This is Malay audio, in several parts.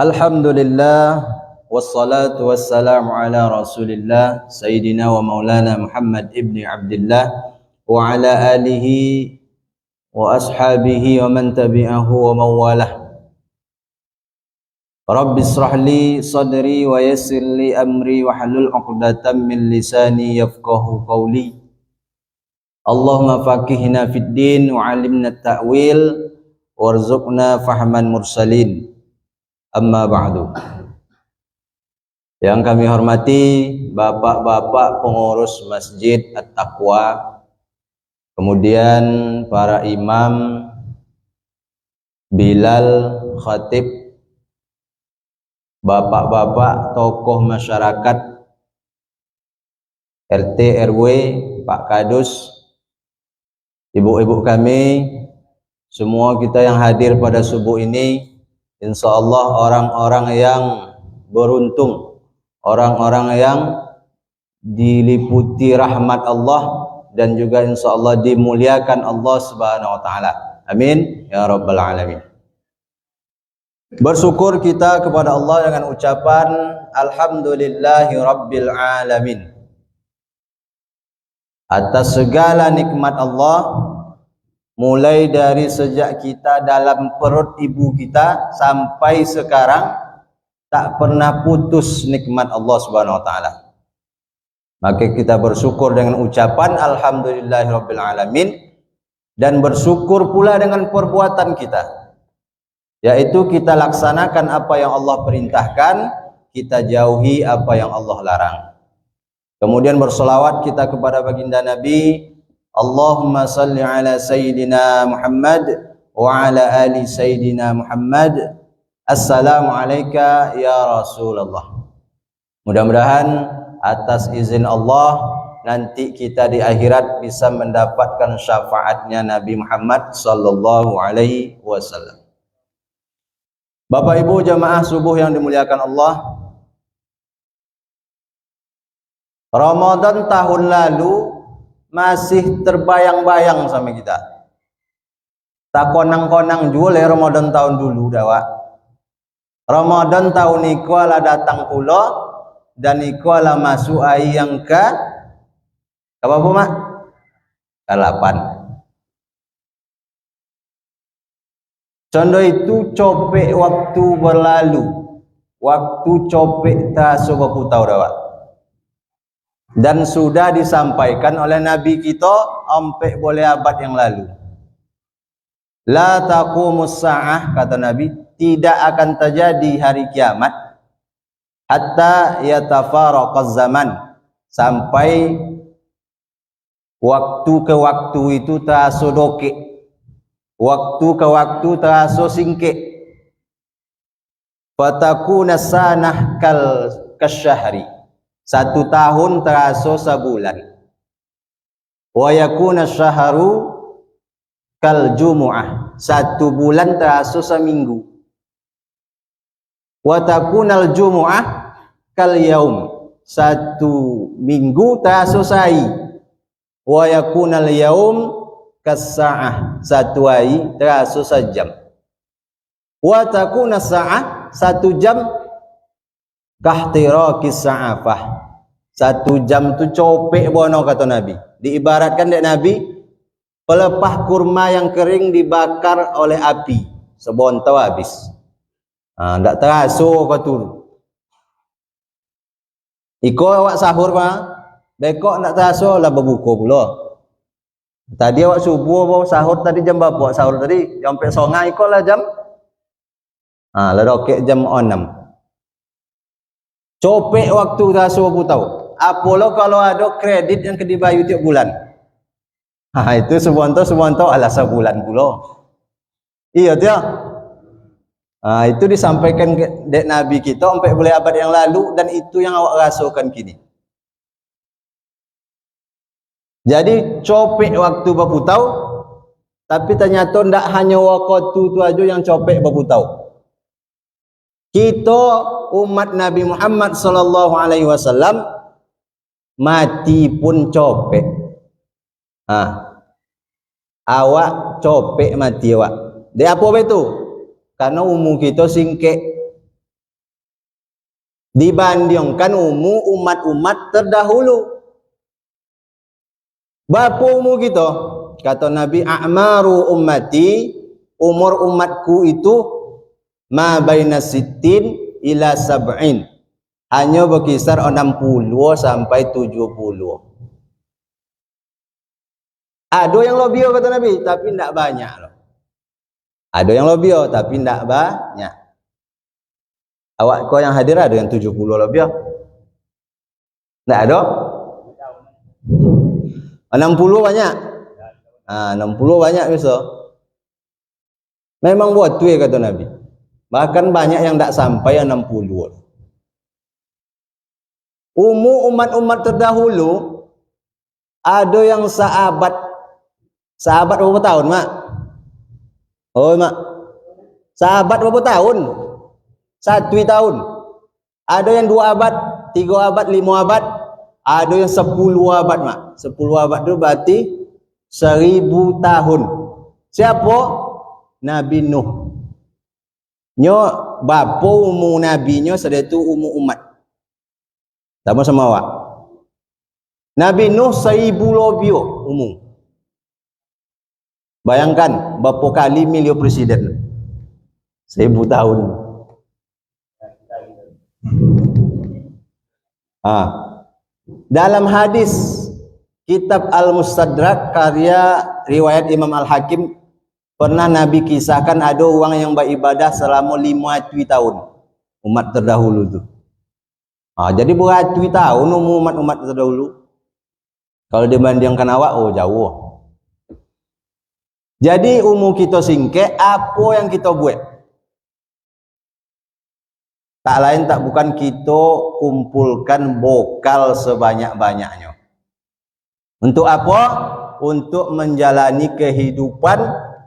Alhamdulillah wassalatu wassalamu ala Rasulillah Sayyidina wa Maulana Muhammad ibni Abdullah wa ala alihi wa ashabihi wa man tabi'ahu wa mawalah. Rabbi israh li sadri wa yassir li amri wa halul 'uqdatam min lisani yafqahu qawli. Allahumma faqihna fid din wa 'allimna at-ta'wil warzuqna fahman mursalin. Amma ba'du. Yang kami hormati bapak-bapak pengurus Masjid At-Taqwa, kemudian para imam, Bilal, khatib, bapak-bapak tokoh masyarakat, RT, RW, Pak Kadus, ibu-ibu kami, semua kita yang hadir pada subuh ini, insyaallah orang-orang yang beruntung, orang-orang yang diliputi rahmat Allah dan juga insyaallah dimuliakan Allah Subhanahu wa taala. Amin ya rabbal alamin. Bersyukur kita kepada Allah dengan ucapan alhamdulillahi rabbil alamin atas segala nikmat Allah, mulai dari sejak kita dalam perut ibu kita sampai sekarang tak pernah putus nikmat Allah Subhanahu wa taala. Maka kita bersyukur dengan ucapan alhamdulillahirabbil alamin dan bersyukur pula dengan perbuatan kita, yaitu kita laksanakan apa yang Allah perintahkan, kita jauhi apa yang Allah larang. Kemudian bersolawat kita kepada baginda Nabi, Allahumma salli ala Sayyidina Muhammad wa ala ali Sayyidina Muhammad. Assalamu alayka ya Rasulullah. Mudah-mudahan atas izin Allah nanti kita di akhirat bisa mendapatkan syafaatnya Nabi Muhammad sallallahu alaihi wasallam. Bapak Ibu jamaah subuh yang dimuliakan Allah, Ramadan tahun lalu masih terbayang-bayang sama kita. Tak konang-konang jual ya Ramadan tahun dulu dawa. Ramadan tahun iku ala datang pula dan iku ala masuk ai yang ke apa mak? Ke-8. Contoh itu copek waktu berlalu. Waktu copek tak sebab tahu dawa. Dan sudah disampaikan oleh Nabi kita sampai boleh abad yang lalu. La taqumus sa'ah, kata Nabi, tidak akan terjadi hari kiamat hatta yatafaraqaz zaman, sampai waktu ke waktu itu terasa doke, waktu ke waktu terasa singke. Fatakuna sanah kasyahri, 1 tahun terasa sebulan. Wa yakuna syahru kal jumu'ah, 1 bulan terasa seminggu. Wa takunal jumu'ah kal yaum, 1 minggu terasa sehari. Wa yakunal yaum kas sa'ah, 1 hari terasa sejam. Wa takuna sa'ah, 1 jam kahtirakis sa'afah, 1 jam tu copek bono, kata Nabi. Diibaratkan dek Nabi pelepah kurma yang kering dibakar oleh api, sebontau habis. Ndak terasa kau tu. Iko awak sahur mah, bekok ndak terasa lah berbuka pula. Tadi awak subuh bawa sahur tadi jam berapa? Sahur tadi sampai songai iko lah jam. Lah rokek jam 6. Copek waktu terasa berapa tahu? Apalah kalau ada kredit yang dibayar tiap bulan. Itu sebulan-sebulan ala sebulan pula. Iya dia. Itu disampaikan dek Nabi kita sampai boleh abad yang lalu, dan itu yang awak rasakan kini. Jadi copek waktu berputau, tapi ternyata tidak hanya waktu tu aja yang copek berputau. Kita umat Nabi Muhammad sallallahu alaihi wasallam mati pun copek. Awak copek mati awak. Dia apa betul? Karena umur kita singkek. dibandingkan umat-umat terdahulu. Berapa umur kita? Kata Nabi, a'maru ummati, umur umatku itu ma baina sittin ila sab'in, hanya berkisar 60 sampai 70. Ada yang lebih kata Nabi, tapi tidak banyak loh. Ada yang lebih tapi tidak banyak. Awak kau yang hadir ada yang 70 lebih? Tidak ada? 60 banyak? 60 banyak bisa. Memang buat tu ya kata Nabi. Bahkan banyak yang tidak sampai 60. Umat-umat terdahulu ada yang sahabat berapa tahun, Mak? Oh, Mak. Sahabat berapa tahun? 1 tahun. Ada yang 2 abad, 3 abad, 5 abad. Ada yang 10 abad, Mak. 10 abad itu berarti 1000 tahun. Siapa? Nabi Nuh. Nyo bapa umur Nabi nyo sedaya tu umur umat. Sama-sama awak. Nabi Nuh 1000 lebih umur. Bayangkan berapa kali milih presiden? 1000 tahun. Dalam hadis kitab Al-Mustadrak karya riwayat Imam Al-Hakim, pernah Nabi kisahkan ada orang yang beribadah selama 50 tahun, umat terdahulu tu. Jadi beratus tahun umur umat terdahulu. Kalau dibandingkan awak, oh jauh. Jadi umur kita singkat, apa yang kita buat? Tak lain tak bukan kita kumpulkan bekal sebanyak-banyaknya. Untuk apa? Untuk menjalani kehidupan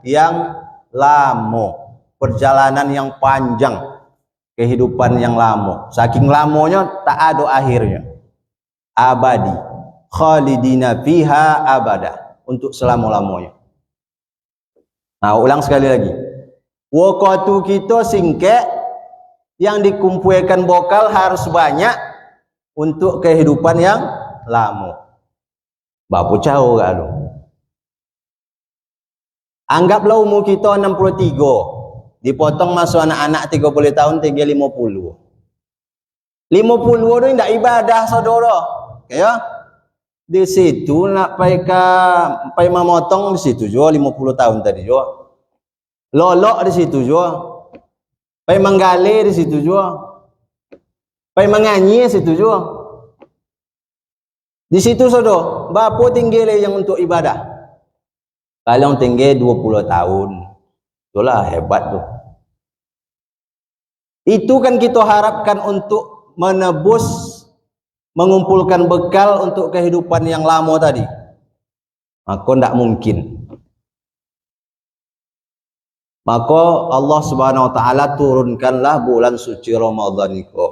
yang lama, perjalanan yang panjang, kehidupan yang lama. Saking lamanya tak ada akhirnya. Abadi, khalidina fiha abada, untuk selama-lamanya. Ulang sekali lagi. Waktu kita singkat, yang dikumpulkan bekal harus banyak untuk kehidupan yang lama. Bapak jauh gak lu? Anggaplah umur kita 63, dipotong masuk anak-anak 30 tahun tinggal 50. 50 itu tidak ibadah saudara. Ya? Di situ nak pai memotong di situ juga 50 tahun tadi juga. Lolok di situ juga. Pai menggali di situ juga. Pai menganyi di situ juga. Di situ saudara, bapa tinggal yang untuk ibadah. Kalau tinggal 20 tahun. Itulah hebat tuh. Itu kan kita harapkan untuk menebus, mengumpulkan bekal untuk kehidupan yang lama tadi. Maka tidak mungkin. Maka Allah Subhanahu wa taala turunkanlah bulan suci Ramadan itu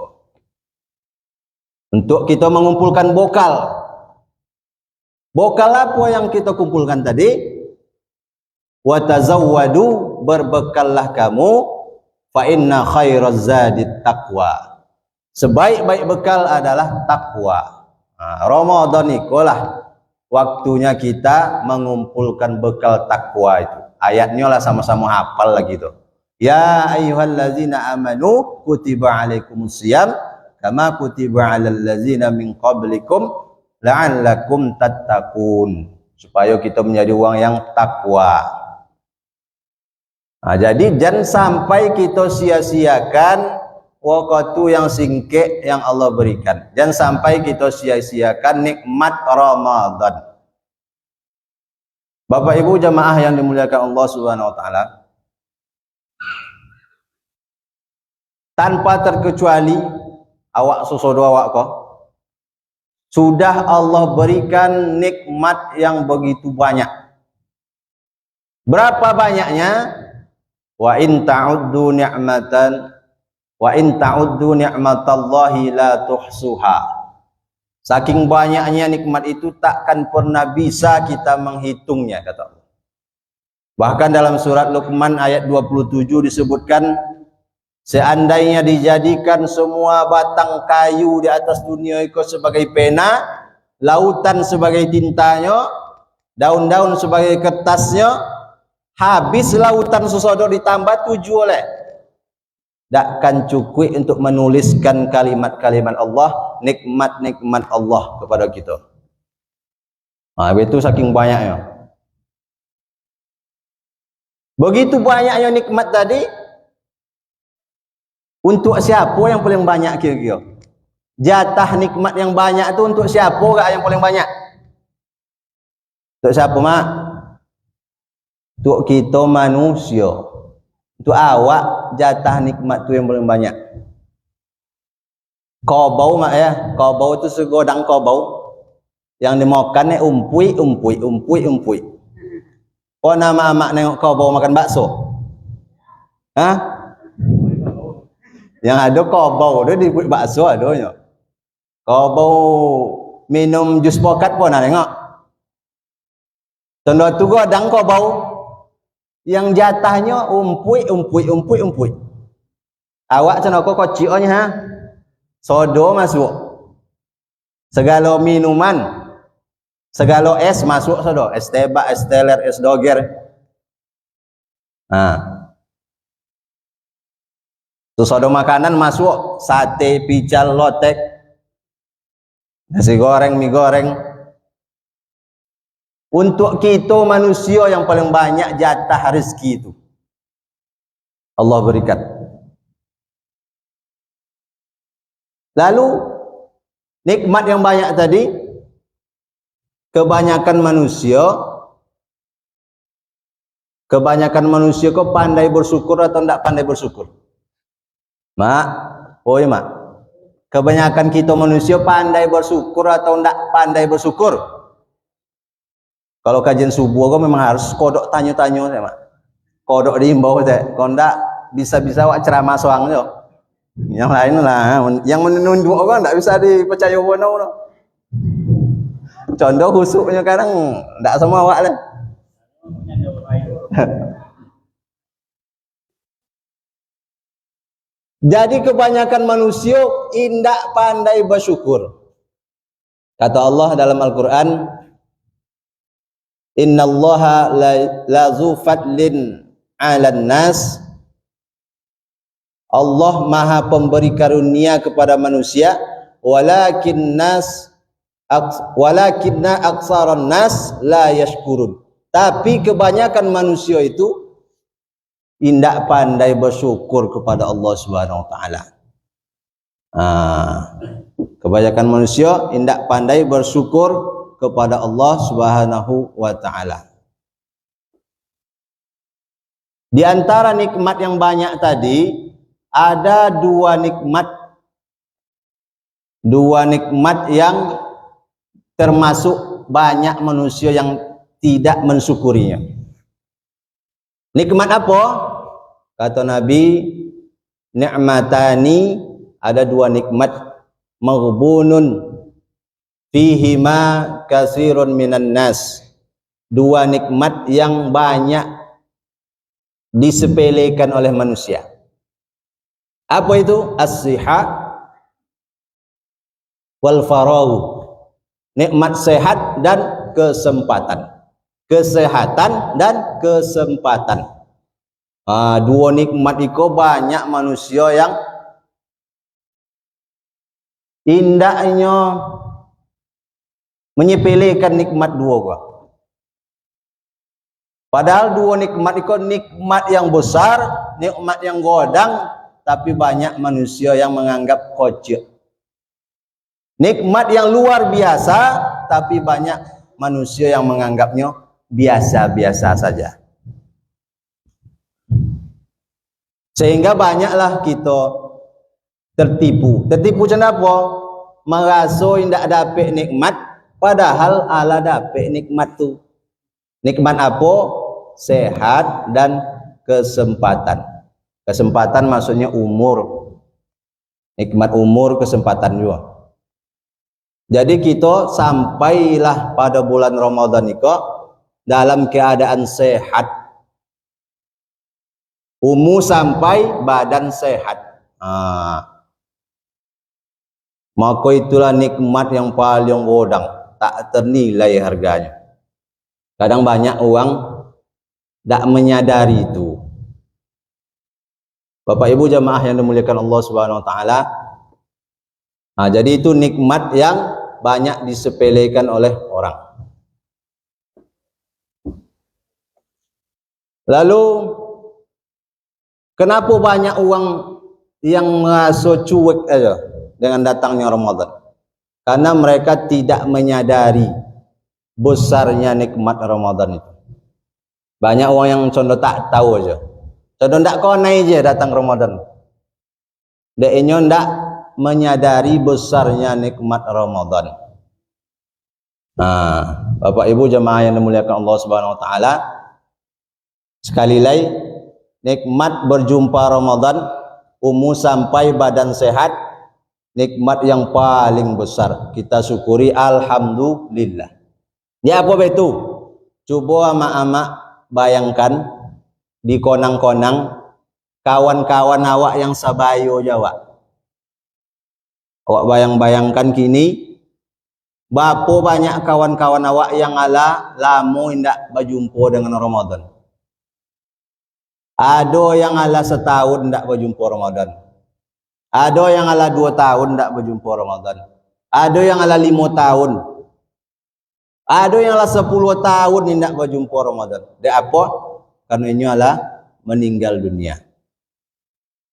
untuk kita mengumpulkan bekal. Bekal apa yang kita kumpulkan tadi? Wa tazawwadu, berbekallah kamu, fa inna khairaz zadit taqwa. Sebaik-baik bekal adalah takwa. Ramadan itulah waktunya kita mengumpulkan bekal takwa itu. Ayatnya lah sama-sama hafal lagi tuh. Ya ayyuhallazina amanu kutiba alaikumusiyam kama kutiba alal ladzina min qablikum la'allakum tattaqun. Supaya kita menjadi orang yang takwa. Jadi jangan sampai kita sia-siakan waktu yang singkat yang Allah berikan. Jangan sampai kita sia-siakan nikmat Ramadan. Bapak Ibu jamaah yang dimuliakan Allah Subhanahu wa taala, tanpa terkecuali awak sesodo awak kok sudah Allah berikan nikmat yang begitu banyak. Berapa banyaknya? Wa in ta'uddu ni'matallahi la tuhsuha. Saking banyaknya nikmat itu takkan pernah bisa kita menghitungnya, kata Allah. Bahkan dalam surat Luqman ayat 27 disebutkan, Seandainya dijadikan semua batang kayu di atas dunia itu sebagai pena, lautan sebagai tintanya, daun-daun sebagai kertasnya, habis lautan sesodo ditambah 7 oleh. Takkan cukup untuk menuliskan kalimat-kalimat Allah, nikmat-nikmat Allah kepada kita. Itu saking banyaknya. Begitu banyaknya nikmat tadi, untuk siapa yang paling banyak kira-kira? Jatah nikmat yang banyak itu untuk siapa yang paling banyak? Untuk siapa, Mak? Untuk kita manusia. Untuk awak jatah nikmat itu yang paling banyak. Kobau, Mak ya. Kobau itu segodang kobau. Yang dimakan umpui. Oh, nama Mak nengok kobau makan bakso? Hah? Yang ada kobau dia dibuat bakso adanya. Kobau minum jus pokat pun ada tengok. Contoh tu godang kobau yang jatahnya umpui. Awak cenok kocionya ha. Sodo masuk. Segala minuman, segala es masuk sodo. Es tebak, es teler, es doger. Sodo makanan masuk, sate, pical, lotek, nasi goreng, mie goreng. Untuk kita manusia yang paling banyak jatah rezeki itu Allah berikan. Lalu nikmat yang banyak tadi, kebanyakan manusia kok pandai bersyukur atau tidak pandai bersyukur? Mak, Mak, kebanyakan kita manusia pandai bersyukur atau tidak pandai bersyukur? Kalau kajian subuh kau memang harus kodok tanya-tanya, Mak. Kodok diimbau, kalau tidak bisa-bisa wak ceramah soang jo. Yang lain lah, yang menunjuk kau tidak bisa dipercaya wono. Contoh husuknya kadang tidak semua wak lah. Jadi kebanyakan manusia indak pandai bersyukur. Kata Allah dalam Al-Quran, Innallaha la zu fadlin 'alan nas. Allah maha pemberi karunia kepada manusia, walakinna aksaran nas la yashkurun. Tapi kebanyakan manusia itu indak pandai bersyukur kepada Allah Subhanahu wa taala. Kebanyakan manusia indak pandai bersyukur kepada Allah Subhanahu wa taala. Di antara nikmat yang banyak tadi ada dua nikmat yang termasuk banyak manusia yang tidak mensyukurinya. Nikmat apa? Kata Nabi, ni'matani, ada dua nikmat, maghbunun fihima katsirun minan nas. Dua nikmat yang banyak disepelekan oleh manusia. Apa itu? As-siha wal faragh. Nikmat sehat dan kesempatan. Kesehatan dan kesempatan. Dua nikmat itu banyak manusia yang indahnya menyepelekan nikmat dua. Padahal dua nikmat itu nikmat yang besar, nikmat yang godang, tapi banyak manusia yang menganggap kocak. Nikmat yang luar biasa, tapi banyak manusia yang menganggapnya biasa-biasa saja. Sehingga banyaklah kita tertipu. Tertipu kenapa? Merasa tidak dapat nikmat, padahal Allah dapat nikmat tu. Nikmat apa? Sehat dan kesempatan. Kesempatan maksudnya umur. Nikmat umur, kesempatan juga. Jadi kita sampailah pada bulan Ramadan itu dalam keadaan sehat. Umur sampai badan sehat. Maka itulah nikmat yang paling godang, tak ternilai harganya. Kadang banyak orang tak menyadari itu. Bapak Ibu jamaah yang dimuliakan Allah Subhanahu wa taala. Jadi itu nikmat yang banyak disepelekan oleh orang. Lalu kenapa banyak orang yang merasa cuek aja dengan datangnya Ramadan? Karena mereka tidak menyadari besarnya nikmat Ramadan itu. Banyak orang yang contoh tak tahu aja. Contoh tak konai aja datang Ramadan. Deknya ndak menyadari besarnya nikmat Ramadan. Bapak Ibu jemaah yang dimuliakan Allah Subhanahu wa taala, sekali lagi nikmat berjumpa Ramadan, umur sampai badan sehat, nikmat yang paling besar. Kita syukuri alhamdulillah. Ya apa itu? Coba ama-ama bayangkan di konang-konang kawan-kawan awak yang sabayo Jawa. Awak bayang-bayangkan kini berapa banyak kawan-kawan awak yang ala lama indak berjumpa dengan Ramadan. Ada yang ala setahun ndak berjumpa Ramadan. Ada yang ala 2 tahun ndak berjumpa Ramadan. Ada yang ala 5 tahun. Ada yang ala 10 tahun ndak berjumpa Ramadan. Dek apa? Karena ini ala meninggal dunia.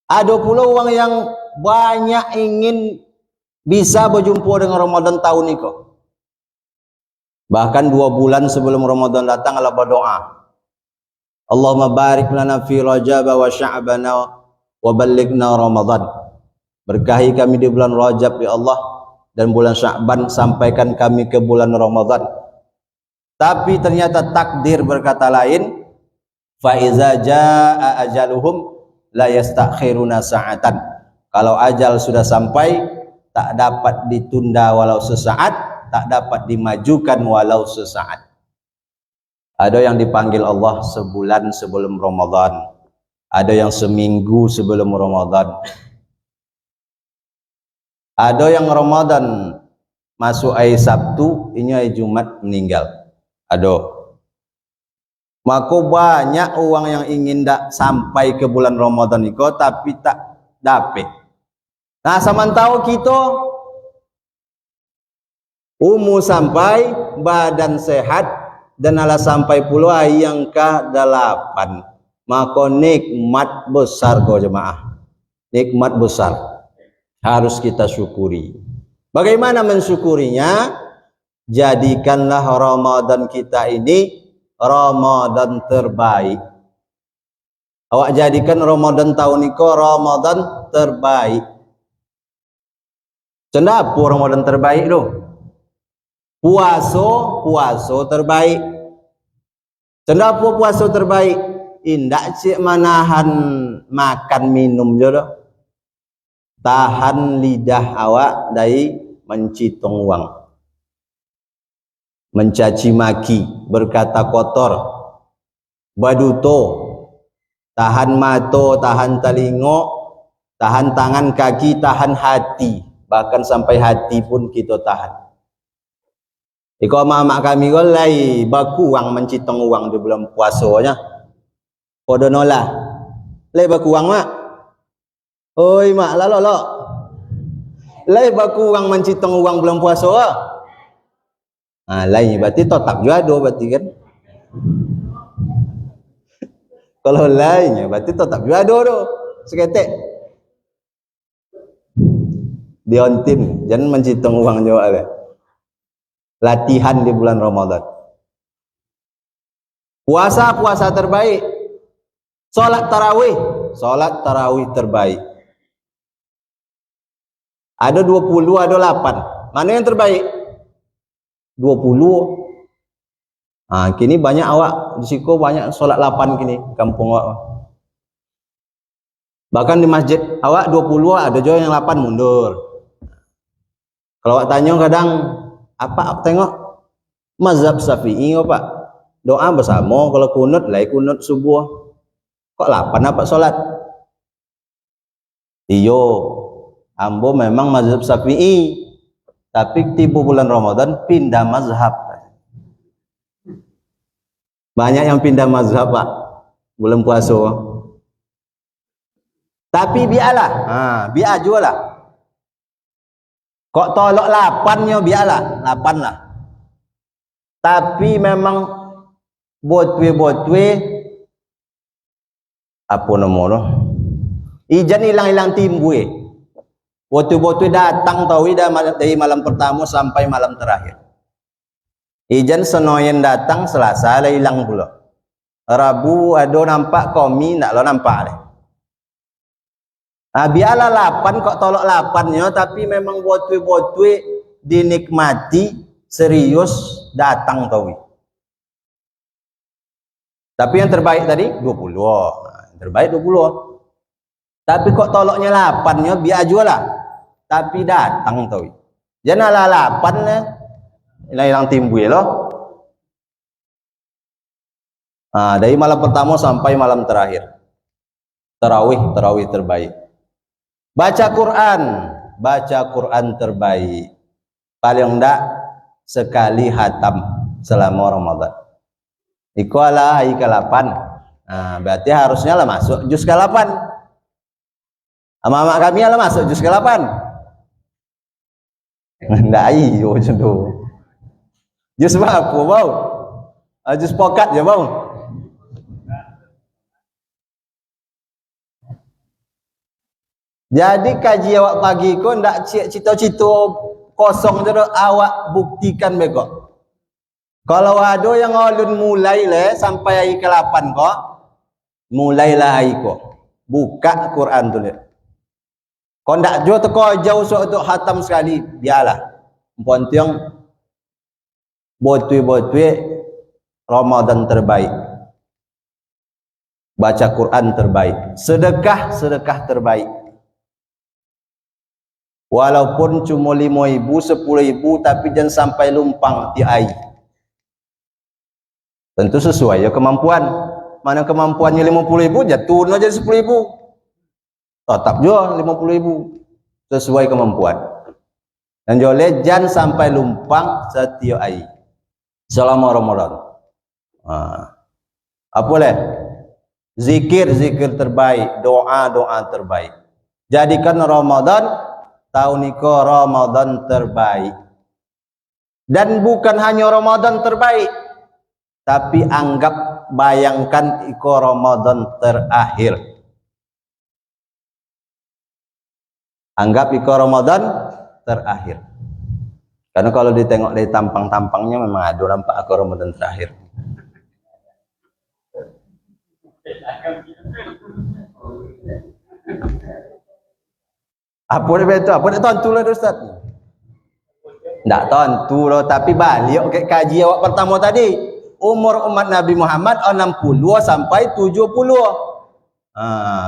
Ada pula orang yang banyak ingin bisa berjumpa dengan Ramadan tahun ini kok. Bahkan 2 bulan sebelum Ramadan datang ala berdoa. Allahumma barik lana fi Rajab wa Sya'ban wa ballighna Ramadan. Berkahi kami di bulan Rajab ya Allah dan bulan Sya'ban, sampaikan kami ke bulan Ramadan. Tapi ternyata takdir berkata lain, fa iza jaa ajaluhum la yastakhiruna sa'atan. Kalau ajal sudah sampai tak dapat ditunda walau sesaat, tak dapat dimajukan walau sesaat. Ada yang dipanggil Allah sebulan sebelum Ramadan, ada yang seminggu sebelum Ramadan, ada yang Ramadan masuk hari Sabtu, ini hari Jumat meninggal. Ada. Maka banyak orang yang ingin tak sampai ke bulan Ramadan itu tapi tak dapat. Nah, samantau kita umur sampai badan sehat dan ala sampai puluh hari yang ke-8, maka nikmat besar kau jemaah, nikmat besar harus kita syukuri. Bagaimana mensyukurinya? Jadikanlah Ramadan kita ini Ramadan terbaik. Awak jadikan Ramadan tahun ini Ramadan terbaik. Kenapa Ramadan terbaik tu? Puasa terbaik. Kenapa puasa terbaik? Indak cik manahan makan minum jodoh. Tahan lidah awak dari mencitung uang, mencaci maki, berkata kotor, baduto, tahan mato, tahan telingo, tahan tangan kaki, tahan hati, bahkan sampai hati pun kita tahan. Iko mak kami golai baku uang mencitong uang di bulan puasanya. Podo nolah. Lai baku uang mak. Oi mak lalo lo. Lai baku uang mencitong uang bulan puasa. Lai berarti totak juado berarti kan. Kalau lainnya berarti totak juado do. Seketek. Diontin, jangan mencitong uang Jawa le. Latihan di bulan Ramadan. Puasa terbaik. Salat tarawih terbaik. Ada 20, ada 8. Mana yang terbaik? 20. Kini banyak awak di Siko banyak salat 8 kini kampung awak. Bahkan di masjid awak 20, ada juga yang 8 mundur. Kalau awak tanya kadang apa tengok mazhab Syafi'i Pak, doa bersama, kalau kunut lai kunut subuh, Kok 8 apa solat? Iyo, ambo memang mazhab Syafi'i, tapi tiba bulan Ramadan pindah mazhab. Banyak yang pindah mazhab Pak, bulan puasa. Tapi biarlah, biar aja lah. Kok tolok 8-nya biarlah, 8 lah. Tapi memang botwe apa nama ijan hilang timbul. Botwe datang tahu dari malam pertama sampai malam terakhir. Ijan senoyen datang Selasa lah hilang pula. Rabu ada nampak komi ndak lo nampak deh. Biarlah 8 kok tolok 8-nya, tapi memang botwe dinikmati serius datang tahu. Tapi yang terbaik tadi 20. Terbaik 20. Tapi kok toloknya 8-nya biar aja lah. Tapi datang tahu. Janganlah 8-nya hilang timbul loh. Dari malam pertama sampai malam terakhir. Tarawih terbaik. Baca Quran terbaik. Paling enggak sekali hatam selama Ramadan. Ikulah hari ke-8. Berarti harusnya lah masuk juz ke-8. Mama kami lah masuk juz ke-8. Ndak iyo jodoh. Juz apa bau? Juz pokat ya bau. Jadi kaji awak pagi ko ndak cita-cita kosong je awak buktikan beko. Kalau ada yang ulun mulai le sampai hari ke-8 ko, mulailah hari ko. Buka Quran tu le. Kau ndak jo teko jauh untuk hatam sekali, biarlah. Puan tiang botwe Ramadan terbaik. Baca Quran terbaik. Sedekah terbaik. Walaupun cuma 5.000, 10.000, tapi jangan sampai lumpang ti ai. Tentu sesuai ya kemampuan. Mana kemampuannya 50.000, jatuh aja 10.000. Tetap juga 50.000. Sesuai kemampuan. Dan jole jangan sampai lumpang setiap ai. Selama Ramadan. Apa leh? Zikir terbaik, doa terbaik. Jadikan Ramadan tahun niko Ramadan terbaik. Dan bukan hanya Ramadan terbaik, tapi bayangkan iko Ramadan terakhir. Anggap iko Ramadan terakhir. Karena kalau ditengok dari tampang-tampangnya memang ada nampak iko Ramadan terakhir. Apa dia betul? Apa dia tentu lah Ustaz? Tak tentu loh, tapi balik ke kaji awak pertama tadi. Umur umat Nabi Muhammad 60 sampai 70.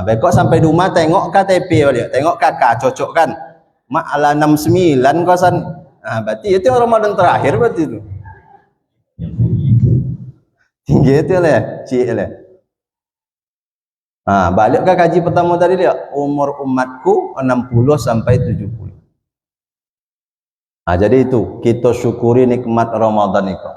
Bekok sampai di rumah tengok KTP balik, tengok kakak cocok kan. Mak ala 69 kosan. Berarti itu Ramadan terakhir berarti itu. Tinggi itu lah, cik lah. Balik ke kaji pertama tadi dia, umur umatku 60 sampai 70. Jadi itu kita syukuri nikmat Ramadan itu.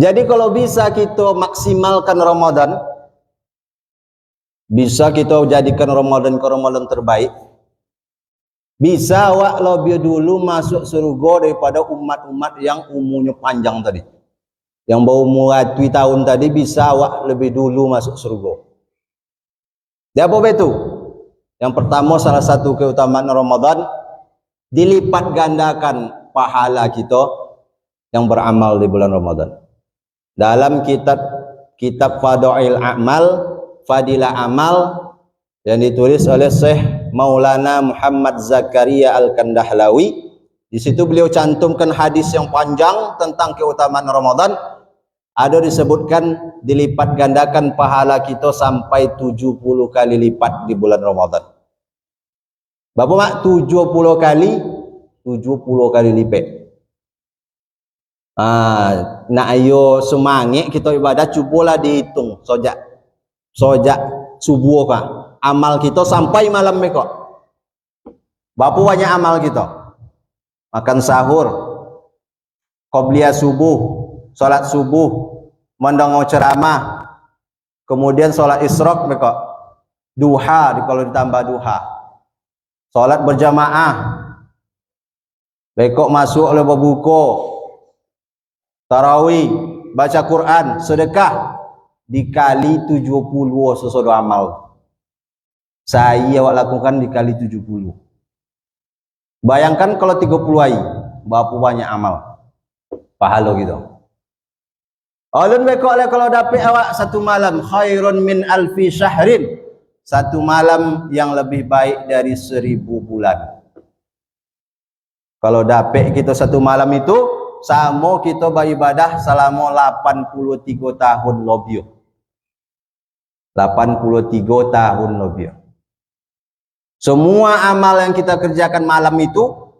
Jadi kalau bisa kita maksimalkan Ramadan, bisa kita jadikan Ramadan ke Ramadan terbaik. Bisa awak lebih dulu masuk surga daripada umat-umat yang umurnya panjang tadi. Yang baru mulai tahun tadi bisa awak lebih dulu masuk surga. Dia apa itu? Yang pertama, salah satu keutamaan Ramadan, dilipat gandakan pahala kita yang beramal di bulan Ramadan. Dalam kitab Fadail A'mal, Fadilah Amal yang ditulis oleh Syekh Maulana Muhammad Zakaria Al-Kandahlawi, di situ beliau cantumkan hadis yang panjang tentang keutamaan Ramadan. Ada disebutkan dilipat gandakan pahala kita sampai 70 kali lipat di bulan Ramadan. Berapa mak? 70 kali lipat. Nak ayo semangat kita ibadah, cubalah dihitung sojak subuh kah amal kita sampai malam mereka. Berapa banyak amal kita? Makan sahur, qobliyah subuh, salat subuh, mendengar ceramah, kemudian salat isyraq mereka, duha kalau ditambah duha, salat berjamaah, bekok masuk oleh berbuka, tarawih, baca Quran, sedekah, dikali 70 sesuatu amal. Saya awak lakukan dikali 70. Bayangkan kalau 30 hari, berapa banyak amal pahala gitu. Alun bekok le kalau dapat awak satu malam khairun min alfi syahrin, satu malam yang lebih baik dari 1000 bulan. Kalau dapat kita satu malam itu sama kita beribadah selama 83 tahun lebih. 83 tahun lebih. Semua amal yang kita kerjakan malam itu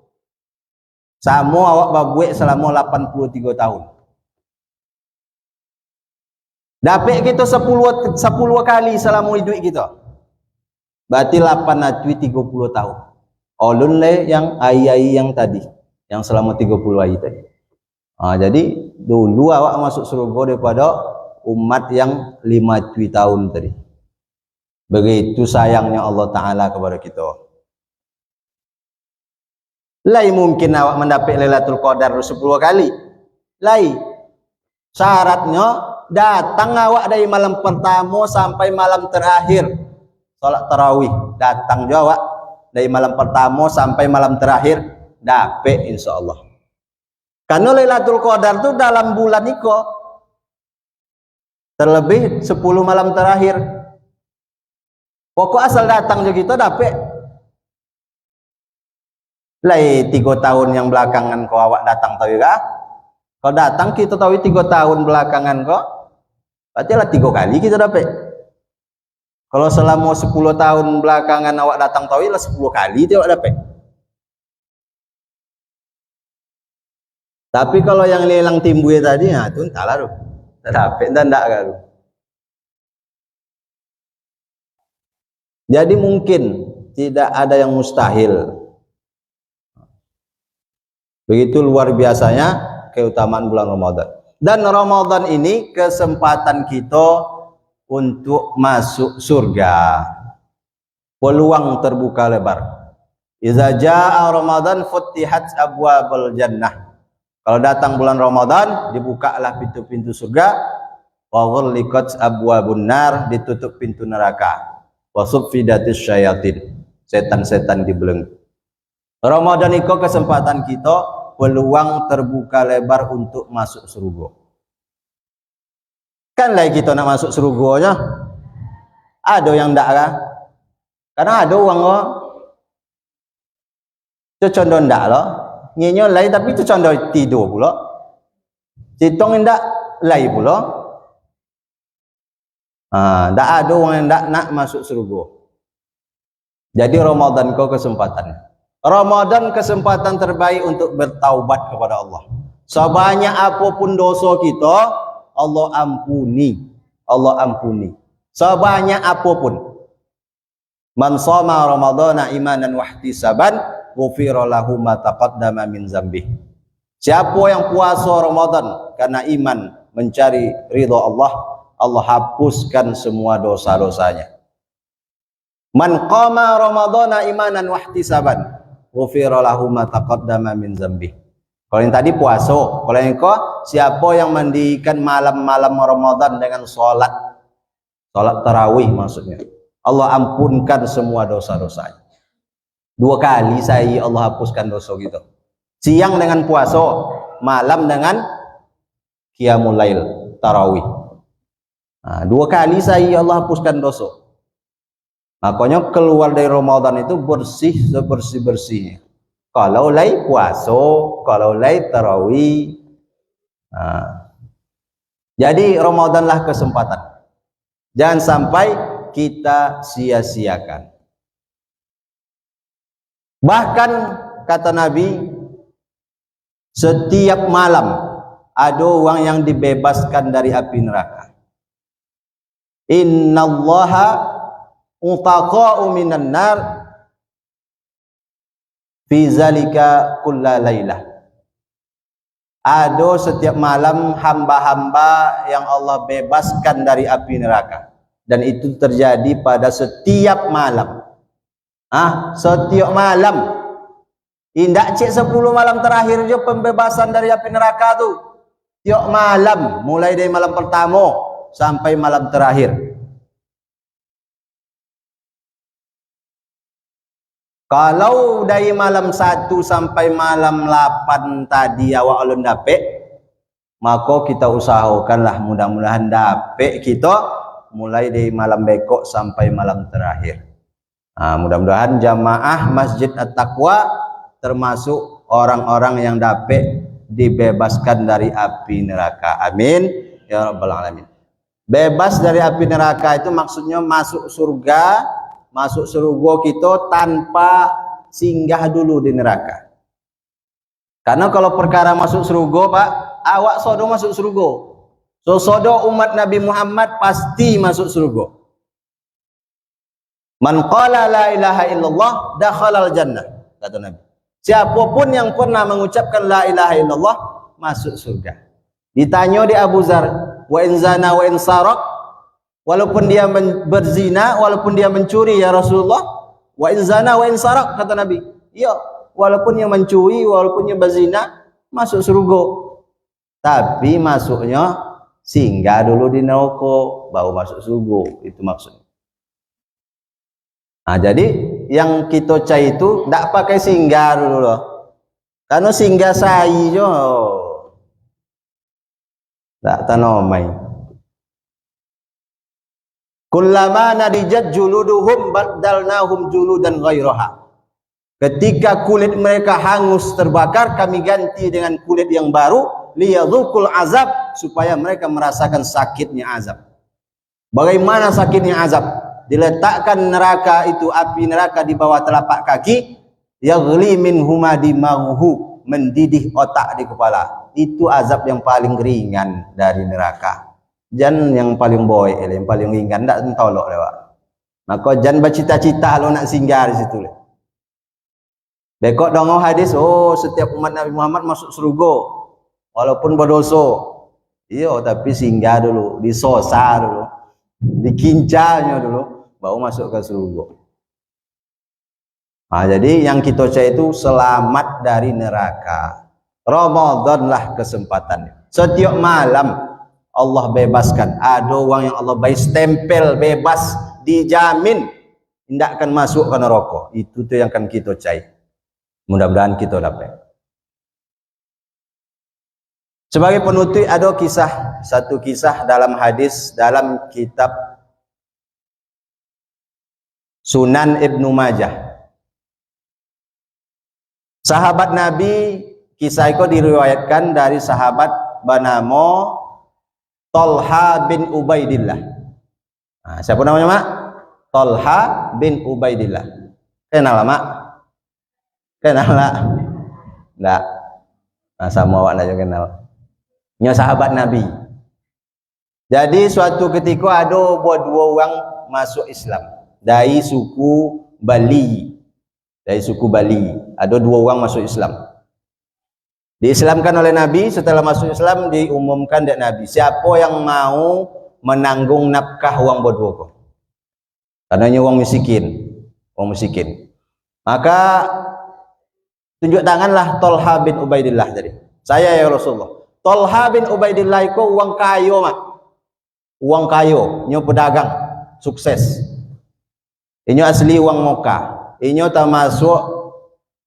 sama awak buat selama 83 tahun. Dapat kita 10 kali selama hidup kita. Berarti 830 tahun. Olun le yang ai yang tadi, yang selama 30 hari tadi. Jadi dulu awak masuk surga daripada umat yang 5 tahun tadi. Begitu sayangnya Allah Ta'ala kepada kita. Lain mungkin awak mendapat Lailatul Qadar 10 kali. Lain. Syaratnya datang awak dari malam pertama sampai malam terakhir. Salat tarawih. Datang juga awak dari malam pertama sampai malam terakhir. Dapat insyaAllah. Karena Lailatul Qadar itu dalam bulan itu. Terlebih 10 malam terakhir. Pokok asal datang juga kita dapat. Lai 3 tahun yang belakangan kau awak datang tahu juga. Kau datang kita tahu 3 tahun belakangan kau. Berarti lah 3 kali kita dapat. Kalau selama 10 tahun belakangan awak datang tahu lah 10 kali dia awak dapat. Tapi kalau yang lelang timbul tadi, itu entahlah tu. Tak dapat dan tak kan. Jadi mungkin tidak ada yang mustahil. Begitu luar biasanya keutamaan bulan Ramadan. Dan Ramadan ini kesempatan kita untuk masuk surga. Peluang terbuka lebar. Iza jaa Ramadan futtihat abwabul jannah. Kalau datang bulan Ramadan, dibukalah pintu-pintu surga. Wa ghulliqat abwabun nar, ditutup pintu neraka. Wa suffidatis syayatin, setan-setan dibelenggu. Ramadan itu kesempatan kita, peluang terbuka lebar untuk masuk surga. Kan lah kita nak masuk surganya. Ada yang ndak kah? Karena ada orang kok. Contoh ndak lah. Nyenyo lai tapi tu contoh tidur pula. Citong ndak lai pula. Tak ada orang yang tak nak masuk surga. Jadi Ramadan kau kesempatan. Ramadan kesempatan terbaik untuk bertaubat kepada Allah. Sebanyak apapun dosa kita, Allah ampuni. Allah ampuni. Sebanyak apapun. Man shoma Ramadhana imanan wa ihtisaban, ghufira lahu ma taqaddama min dzambih. Siapa yang puasa Ramadan karena iman mencari ridha Allah, Allah hapuskan semua dosa-dosanya. Man qama Ramadhana imanan wa ihtisaban, ghufira lahu ma taqaddama min dzambih. Kalau yang tadi puasa, kalau yang siapa yang mandikan malam-malam Ramadan dengan salat tarawih maksudnya, Allah ampunkan semua dosa-dosanya. 2 kali saya Allah hapuskan dosa gitu. Siang dengan puasa, malam dengan qiyamul lail, tarawih. 2 kali saya Allah hapuskan dosa. Makanya keluar dari Ramadan itu bersih sebersih-bersihnya. Kalau lai puasa, kalau lai tarawih. Jadi Ramadanlah kesempatan. Jangan sampai kita sia-siakan. Bahkan kata Nabi, setiap malam ada orang yang dibebaskan dari api neraka. Innallaha utaqa'u minan nar fi zalika kulla lailah. Ada setiap malam hamba-hamba yang Allah bebaskan dari api neraka, dan itu terjadi pada setiap malam. Setiap malam. Indak cek 10 malam terakhir je pembebasan dari api neraka tu. Tiap malam, mulai dari malam pertama sampai malam terakhir. Kalau dari malam 1 sampai malam 8 tadi awak ulun dapet, maka kita usahakanlah mudah-mudahan dapet kita mulai dari malam bekok sampai malam terakhir. Mudah-mudahan jamaah Masjid At-Taqwa termasuk orang-orang yang dapat dibebaskan dari api neraka. Amin ya rabbal alamin. Bebas dari api neraka itu maksudnya masuk surga, masuk surga kita tanpa singgah dulu di neraka. Karena kalau perkara masuk surga, Pak, awak sodo masuk surga. Sodo umat Nabi Muhammad pasti masuk surga. Man qala la ilaha illallah dakhalal jannah, kata Nabi. Siapapun yang pernah mengucapkan la ilaha illallah masuk surga. Ditanya di Abu Dzar, wa in zana wa in sarak, walaupun dia berzina, walaupun dia mencuri ya Rasulullah, wa in zana wa in sarak, kata Nabi. Iya, walaupun yang mencuri, walaupun yang berzina masuk surga. Tapi masuknya singgah dulu di neraka baru masuk surga, itu maksudnya. Jadi yang kita cari itu tidak pakai singgah dulu loh. Karena singgah sai jo. Tak tanomai. Kullama nadijat juluduhum baddalnahum juludan ghairaha. Ketika kulit mereka hangus terbakar, kami ganti dengan kulit yang baru, liyadzuqul azab, supaya mereka merasakan sakitnya azab. Bagaimana sakitnya azab? Diletakkan neraka itu, api neraka di bawah telapak kaki, yaghli minhuma dimaghu, mendidih otak di kepala. Itu azab yang paling ringan dari neraka. Jan yang paling boy, yang paling ringan, tak tolok lewat. Maka jan bercita-cita lo nak singgah di situ. Bekok dongo hadis, setiap umat Nabi Muhammad masuk surga, walaupun berdosa. Iya, tapi singgah dulu, disosa dulu, dikincanya dulu, baru masuk ke surga. Jadi yang kita cari itu selamat dari neraka. Ramadanlah kesempatannya. Setiap malam Allah bebaskan. Ada orang yang Allah beri stempel bebas, dijamin tidak akan masuk ke neraka. Itu tuh yang akan kita cari. Mudah-mudahan kita dapat. Sebagai penutup ada satu kisah dalam hadis dalam kitab Sunan Ibnu Majah. Sahabat Nabi, kisah itu diriwayatkan dari sahabat bernama Talha bin Ubaidillah. Siapa namanya, Mak? Talha bin Ubaidillah. Kenal, Mak? Kenal lah? Enggak. Sama awak aja kenal. Nya sahabat Nabi. Jadi suatu ketika ada dua orang masuk Islam dari suku Bali. Dari suku Bali ada dua orang masuk Islam. Diislamkan oleh Nabi. Setelah masuk Islam diumumkan dari Nabi, siapa yang mau menanggung nafkah uang berdua, karenanya uang miskin, maka tunjuk tanganlah Talha bin Ubaidillah. Jadi saya ya Rasulullah, Talha bin Ubaidillah itu uang kayo, Mak. Uang kayo, nyo pedagang sukses. Ini asli uang Mekah. Ini termasuk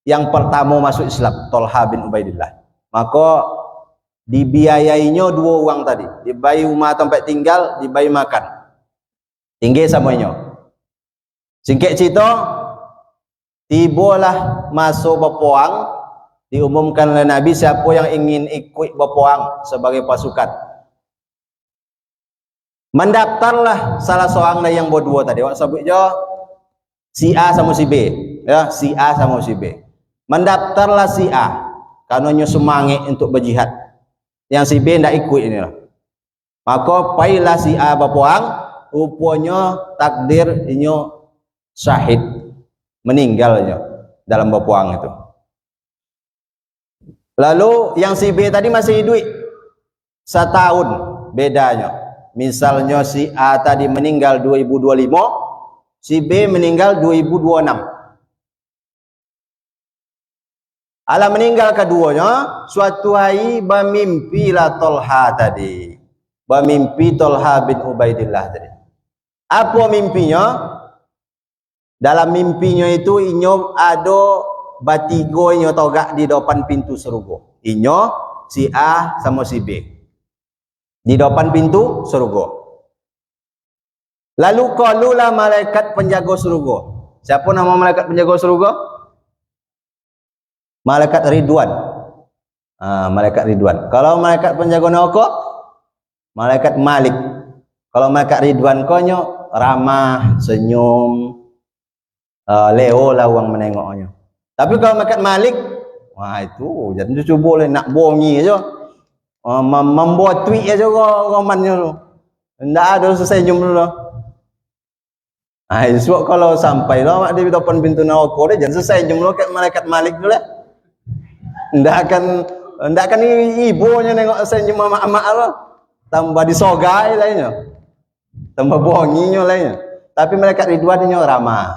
yang pertama masuk Islam, Talha bin Ubaidillah. Maka dibiayainya dua orang tadi, dibayar rumah tempat tinggal, dibayar makan, tinggi semuanya. Singkat cerita, tibalah masuk berperang, diumumkan oleh Nabi siapa yang ingin ikut berperang sebagai pasukan. Mendaftarlah salah seorang dari yang berdua tadi, awak sebut je si A sama si B, ya, si A sama si B. Mendaftarlah si A, karenanya semangat untuk berjihad. Yang si B ndak ikut ini lah. Maka pailah si A berpuang, rupanya takdir inyo syahid, meninggalnya dalam berpuang itu. Lalu yang si B tadi masih hidup setahun bedanya. Misalnya si A tadi meninggal 2025, si B meninggal 2026. Ala meninggal keduanya, suatu hari bermimpilah Tolha tadi. Bermimpi Tolha bin Ubaidillah tadi. Apa mimpinya? Dalam mimpinya itu inyo ada batigo inyo togak di depan pintu surga. Inyo, si A sama si B. Di depan pintu surga. Lalu qalulah malaikat penjaga surga. Siapa nama malaikat penjaga surga? Malaikat Ridwan. Malaikat Ridwan. Kalau malaikat penjaga neraka, malaikat Malik. Kalau malaikat Ridwan konyo ramah, senyum, Leo lah orang menengoknya. Tapi kalau malaikat Malik, wah itu jangan cuba boleh nak bongi aja, membuat tweet aja romannya tu. Tidak ada sesenyum dulu. Sebab kalau sampai lah di depan pintu neraka dia jangan sesenyum dulu kayak malaikat Malik dulu lah. Tidak akan ibunya nengok senyum mak-mak lah. Tambah disogai lainnya, tambah bonginya lainnya. Tapi malaikat Ridwannya ramah.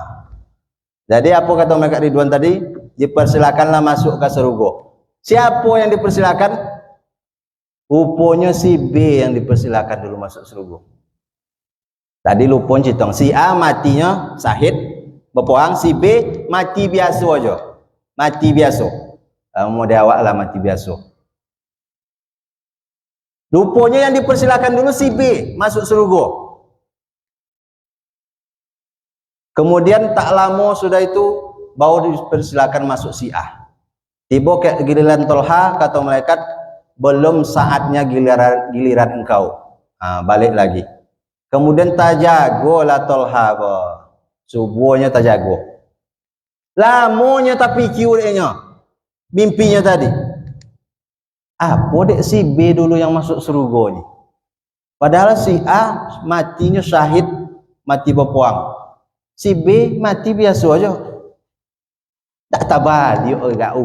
Jadi apa kata malaikat Ridwan tadi? Dipersilakanlah masuk ke surga. Siapa yang dipersilakan? Rupanya si B yang dipersilakan dulu masuk surga. Tadi lupa citong. Si A matinya syahid, berperang. Si B mati biasa aja. Mati biasa. Mau awak lah mati biasa. Rupanya yang dipersilakan dulu si B masuk surga. Kemudian tak lama sudah itu baru dipersilakan masuk si A. Tiba ke giliran Tolha, kata malaikat, belum saatnya giliran engkau. Balik lagi. Kemudian tajagolah Tolha, subuhnya tajago. Lamanya tapi kiurnya, mimpinya tadi. Apa dek si B dulu yang masuk surga ni? Padahal si A matinya syahid, mati berpuang. Si B mati biasa aja. Tak tabali enggak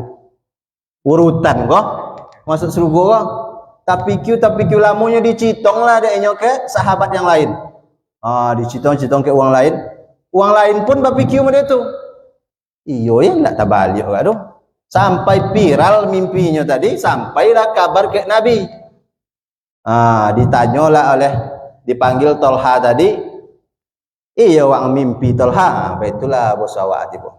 urutan kok masuk surga kok. Tapi Q lamanya dicitong lah adanya ke sahabat yang lain. Dicitong ke uang lain. Uang lain pun bapikiu dia tu. Iyo ya enggak tabali enggak doh. Sampai viral mimpinya tadi, sampailah kabar ke Nabi. Ditanyalah dipanggil Tolha tadi. Iya wang mimpi Tolha, itulah bos awak tiba.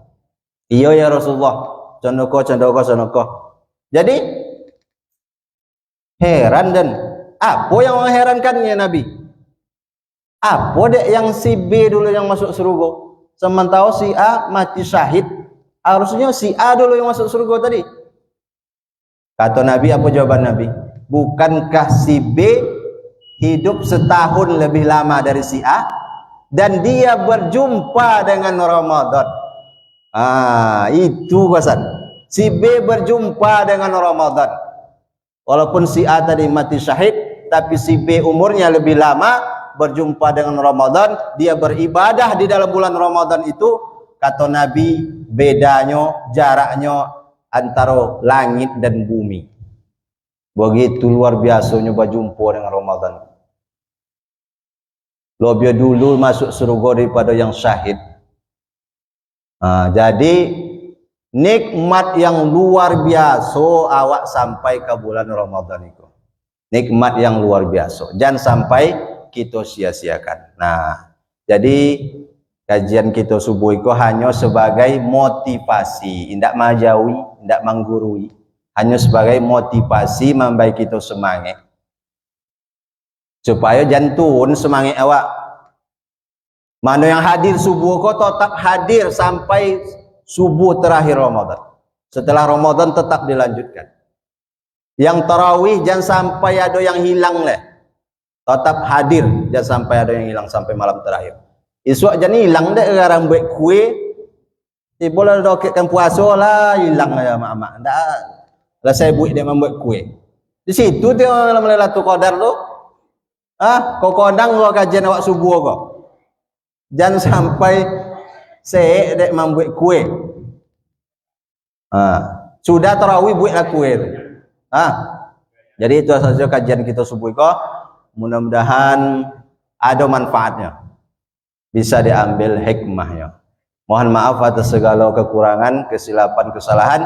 Iya ya Rasulullah, condoko. Jadi heran dan apa yang mengherankannya Nabi? Apa dek yang si B dulu yang masuk surga, sementara si A mati syahid? Harusnya si A dulu yang masuk surga tadi. Kata Nabi, apa jawaban Nabi? Bukankah si B hidup setahun lebih lama dari si A dan dia berjumpa dengan Ramadan? Itu pesan. Si B berjumpa dengan Ramadan. Walaupun si A tadi mati syahid, tapi si B umurnya lebih lama, berjumpa dengan Ramadan, dia beribadah di dalam bulan Ramadan itu. Kata Nabi, bedanya, jaraknya antara langit dan bumi. Begitu luar biasanya berjumpa dengan Ramadan. Lebih dulu masuk surga daripada yang syahid. Jadi nikmat yang luar biasa awak sampai ke bulan Ramadan itu. Nikmat yang luar biasa. Jangan sampai kita sia-siakan. Jadi kajian kita subuh itu hanya sebagai motivasi, tidak majawi, tidak menggurui, hanya sebagai motivasi membuat kita semangat, supaya jantung semangat awak. Mana yang hadir subuh kau tetap hadir sampai subuh terakhir Ramadan. Setelah Ramadan tetap dilanjutkan. Yang tarawih jangan sampai ada yang hilang lah, tetap hadir, jangan sampai ada yang hilang sampai malam terakhir. Esok jadi hilang dek orang buat kue, boleh doketkan puasa lah hilang ya mak-mak. Dah, lah saya buat dia membuat kue. Di situ dia orang Lailatul Qadar tu. Kau kodang gua kajian awak subuh kau. Jangan sampai saya dek membuat kue. Sudah tarawih buatlah kue. Jadi itu saja kajian kita subuh kau. Mudah-mudahan ada manfaatnya. Bisa diambil hikmahnya. Mohon maaf atas segala kekurangan, kesilapan, kesalahan.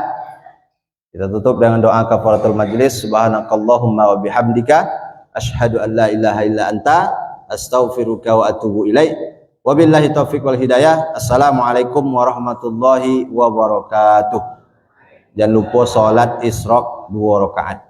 Kita tutup dengan doa kafaratul majlis. Subhanakallahumma wa bihamdika asyhadu an la ilaha illa anta astaghfiruka wa atubu ilaik. Wabillahi taufiq wal hidayah. Assalamualaikum warahmatullahi wabarakatuh. Jangan lupa salat Isra 2 rakaat.